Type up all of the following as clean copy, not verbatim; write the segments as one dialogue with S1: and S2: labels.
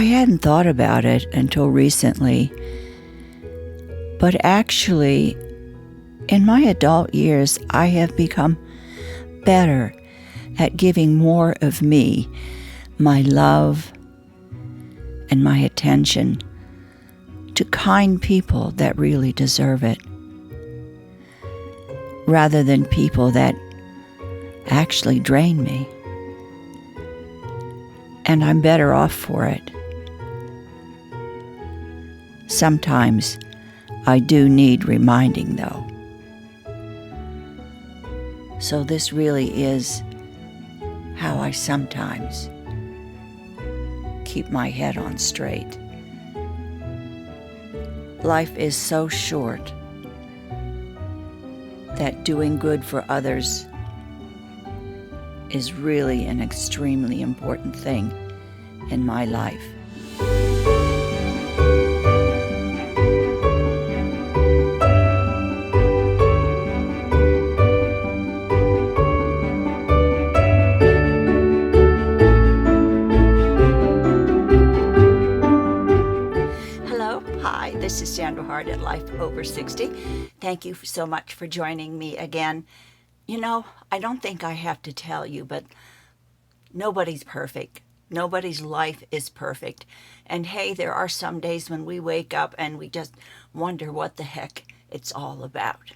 S1: hadn't thought about it until recently, but actually, in my adult years, I have become better at giving more of me, my love, and my attention to kind people that really deserve it, rather than people that actually drain me. And I'm better off for it. Sometimes I do need reminding, though. So this really is how I sometimes keep my head on straight. Life is so short that doing good for others is really an extremely important thing in my life. This is Sandra Hart at Life Over 60. Thank you so much for joining me again. You know, I don't think I have to tell you, but nobody's perfect. Nobody's life is perfect. And hey, there are some days when we wake up and we just wonder what the heck it's all about.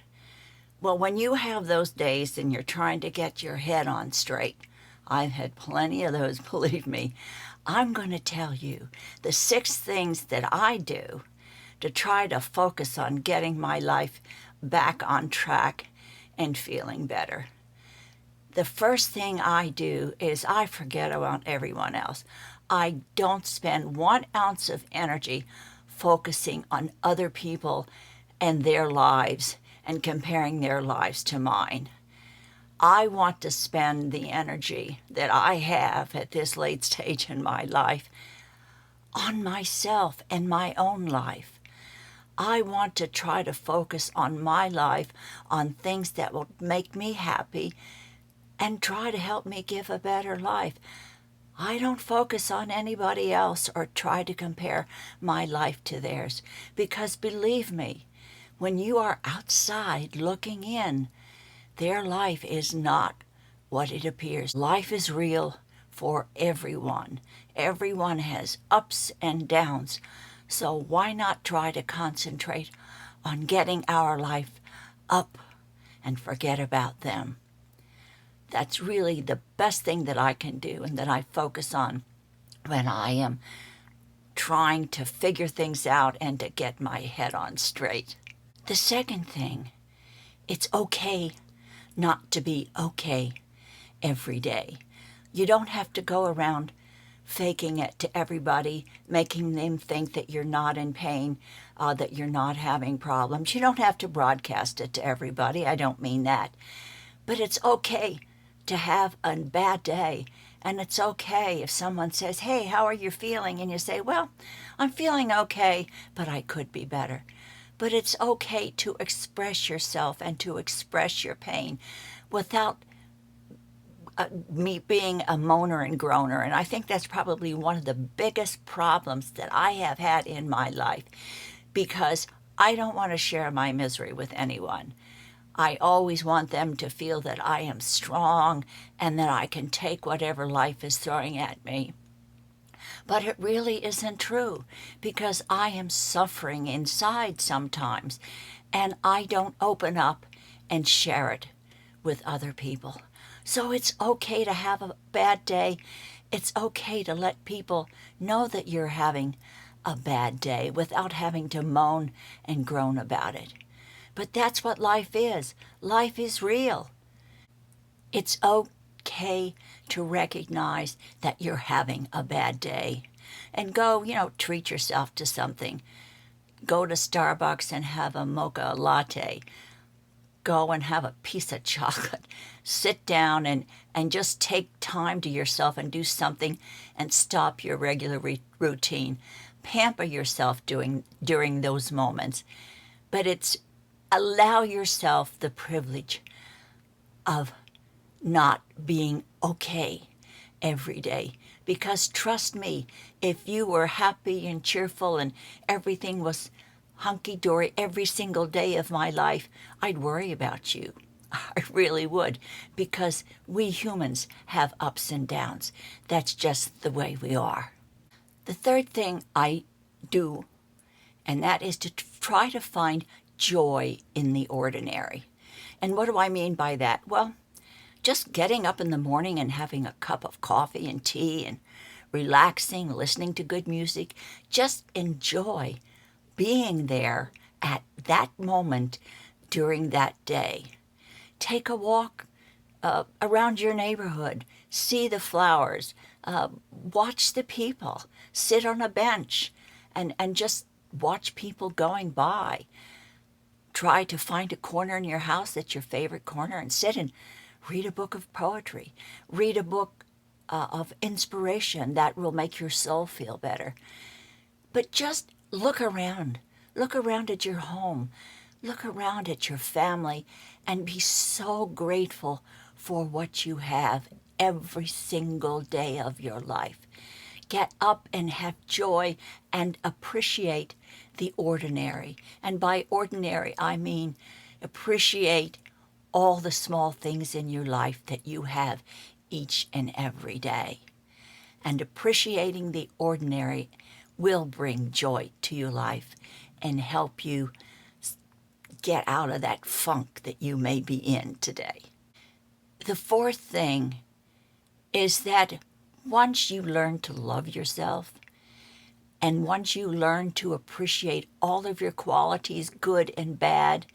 S1: Well, when you have those days and you're trying to get your head on straight, I've had plenty of those, believe me. I'm going to tell you the 6 things that I do to try to focus on getting my life back on track and feeling better. The first thing I do is I forget about everyone else. I don't spend 1 ounce of energy focusing on other people and their lives and comparing their lives to mine. I want to spend the energy that I have at this late stage in my life on myself and my own life. I want to try to focus on my life, on things that will make me happy and try to help me give a better life. I don't focus on anybody else or try to compare my life to theirs, because believe me, when you are outside looking in, their life is not what it appears. Life is real for everyone. Everyone has ups and downs. So why not try to concentrate on getting our life up and forget about them? That's really the best thing that I can do and that I focus on when I am trying to figure things out and to get my head on straight. The second thing, it's okay not to be okay every day. You don't have to go around faking it to everybody, making them think that you're not in pain, that you're not having problems. You don't have to broadcast it to everybody. I don't mean that. But it's okay to have a bad day. And it's okay if someone says, hey, how are you feeling? And you say, well, I'm feeling okay, but I could be better. But it's okay to express yourself and to express your pain without me being a moaner and groaner. And I think that's probably one of the biggest problems that I have had in my life, because I don't want to share my misery with anyone. I always want them to feel that I am strong and that I can take whatever life is throwing at me. But it really isn't true, because I am suffering inside sometimes, and I don't open up and share it with other people. So it's okay to have a bad day. It's okay to let people know that you're having a bad day without having to moan and groan about it. But that's what life is. Life is real. It's okay to recognize that you're having a bad day and go, treat yourself to something. Go to Starbucks and have a mocha latte. Go and have a piece of chocolate. Sit down and just take time to yourself and do something and stop your regular routine. Pamper yourself during those moments. But it's allow yourself the privilege of not being okay every day, Because trust me, if you were happy and cheerful and everything was hunky-dory every single day of my life, I'd worry about you. I really would, because we humans have ups and downs. That's just the way we are. The third thing I do, and that is to try to find joy in the ordinary. And what do I mean by that? Well, just getting up in the morning and having a cup of coffee and tea and relaxing, listening to good music. Just enjoy being there at that moment during that day. Take a walk around your neighborhood. See the flowers. Watch the people. Sit on a bench and just watch people going by. Try to find a corner in your house that's your favorite corner and sit and read a book of poetry. Read a book of inspiration that will make your soul feel better. But just look around. Look around at your home. Look around at your family and be so grateful for what you have every single day of your life. Get up and have joy and appreciate the ordinary. And by ordinary, I mean appreciate all the small things in your life that you have each and every day. And appreciating the ordinary will bring joy to your life and help you get out of that funk that you may be in today. The fourth thing is that once you learn to love yourself and once you learn to appreciate all of your qualities, good and bad,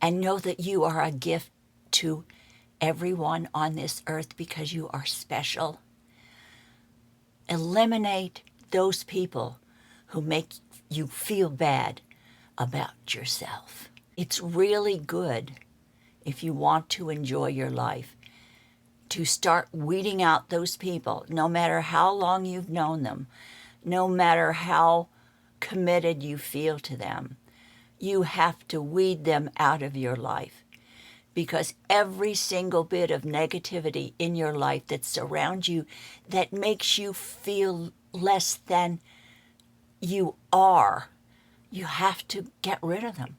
S1: and know that you are a gift to everyone on this earth because you are special, eliminate those people who make you feel bad about yourself. It's really good, if you want to enjoy your life, to start weeding out those people, no matter how long you've known them, no matter how committed you feel to them. You have to weed them out of your life, because every single bit of negativity in your life that surrounds you, that makes you feel less than you are, you have to get rid of them.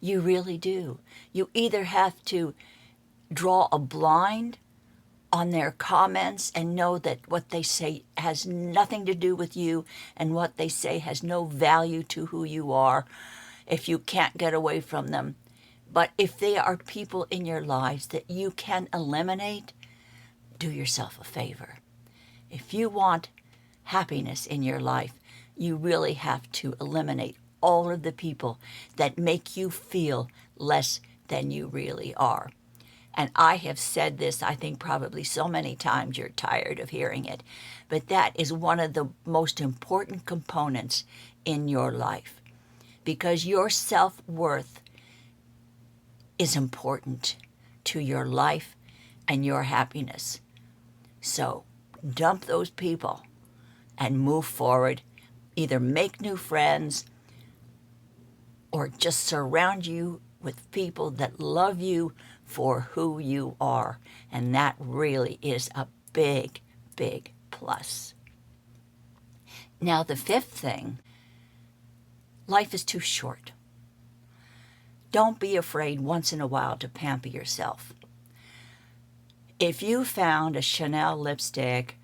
S1: You really do. You either have to draw a blind on their comments and know that what they say has nothing to do with you and what they say has no value to who you are if you can't get away from them. But if they are people in your lives that you can eliminate, do yourself a favor. If you want happiness in your life, you really have to eliminate all of the people that make you feel less than you really are. And I have said this, I think, probably so many times you're tired of hearing it, but that is one of the most important components in your life, because your self-worth is important to your life and your happiness. So dump those people and move forward. Either make new friends or just surround you with people that love you for who you are. And that really is a big, big plus. Now, the fifth thing, life is too short. Don't be afraid once in a while to pamper yourself. If you found a Chanel lipstick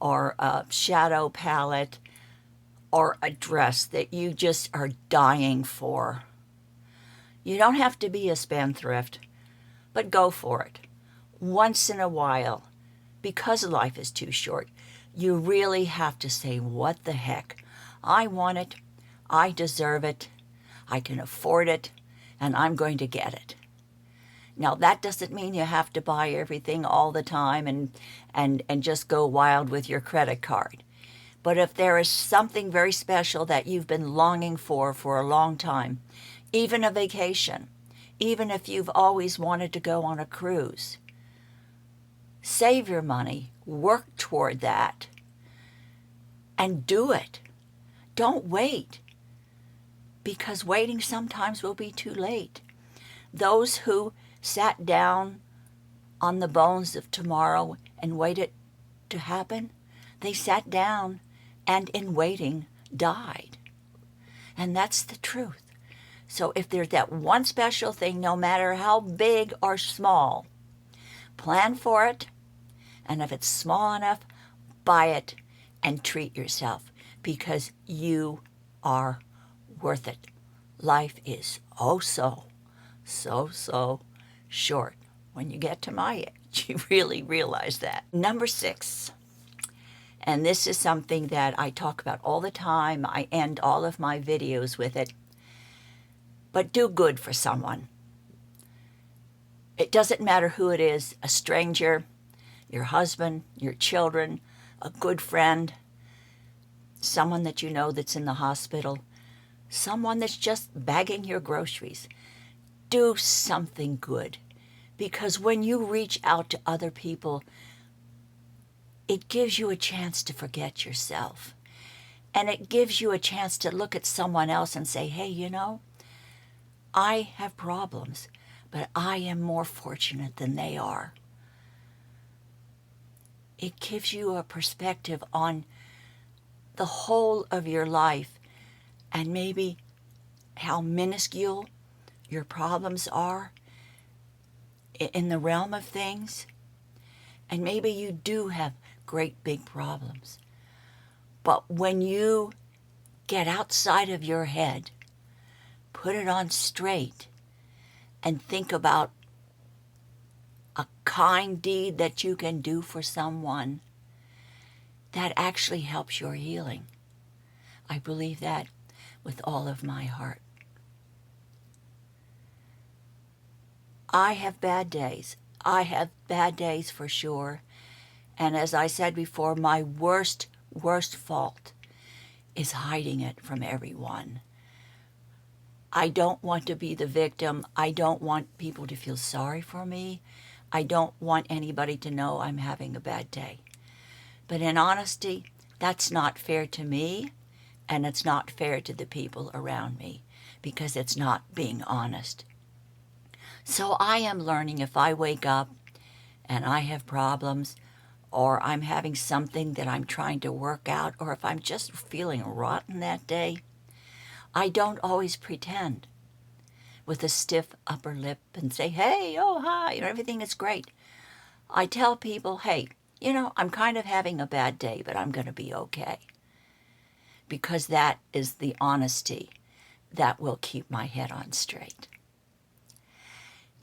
S1: or a shadow palette or a dress that you just are dying for, you don't have to be a spendthrift, but go for it. Once in a while, because life is too short, you really have to say, what the heck? I want it, I deserve it, I can afford it, and I'm going to get it. Now, that doesn't mean you have to buy everything all the time and just go wild with your credit card. But if there is something very special that you've been longing for a long time, even a vacation, even if you've always wanted to go on a cruise, save your money, work toward that, and do it. Don't wait, because waiting sometimes will be too late. Those who sat down on the bones of tomorrow and waited to happen They sat down and in waiting died. And that's the truth. So if there's that one special thing, no matter how big or small, plan for it. And if it's small enough, buy it and treat yourself, because you are worth it. Life is so short. When you get to my age, you really realize that. Number 6, and this is something that I talk about all the time. I end all of my videos with it. But do good for someone. It doesn't matter who it is, a stranger, your husband, your children, a good friend, someone that you know that's in the hospital, someone that's just bagging your groceries. Do something good, because when you reach out to other people, it gives you a chance to forget yourself. And it gives you a chance to look at someone else and say, hey, you know, I have problems, but I am more fortunate than they are. It gives you a perspective on the whole of your life, and maybe how minuscule your problems are in the realm of things. And maybe you do have great big problems. But when you get outside of your head, put it on straight, and think about a kind deed that you can do for someone, that actually helps your healing. I believe that with all of my heart. I have bad days. I have bad days for sure. And as I said before, my worst fault is hiding it from everyone. I don't want to be the victim. I don't want people to feel sorry for me. I don't want anybody to know I'm having a bad day. But in honesty, that's not fair to me, and it's not fair to the people around me, because it's not being honest. So I am learning, if I wake up and I have problems, or I'm having something that I'm trying to work out, or if I'm just feeling rotten that day, I don't always pretend with a stiff upper lip and say, hey, oh, hi, everything is great. I tell people, hey, you know, I'm kind of having a bad day, but I'm going to be okay. Because that is the honesty that will keep my head on straight.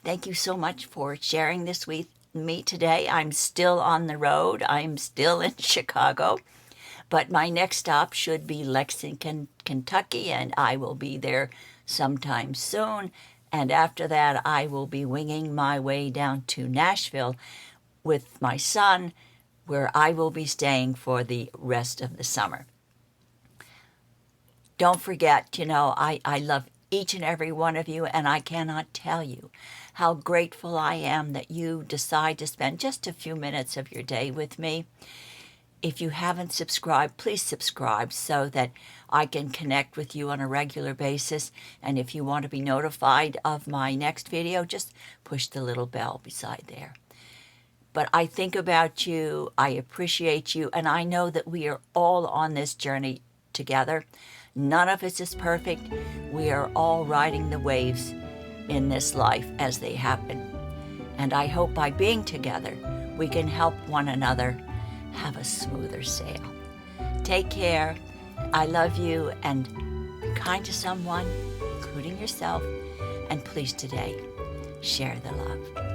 S1: Thank you so much for sharing this with me today. I'm still on the road. I'm still in Chicago. But my next stop should be Lexington, Kentucky, and I will be there sometime soon. And after that, I will be winging my way down to Nashville with my son, where I will be staying for the rest of the summer. Don't forget, you know, I love each and every one of you, and I cannot tell you how grateful I am that you decide to spend just a few minutes of your day with me. If you haven't subscribed, please subscribe so that I can connect with you on a regular basis. And if you want to be notified of my next video, just push the little bell beside there. But I think about you, I appreciate you, and I know that we are all on this journey together. None of us is perfect. We are all riding the waves in this life as they happen. And I hope by being together, we can help one another have a smoother sail. Take care. I love you, and be kind to someone, including yourself. And please today, share the love.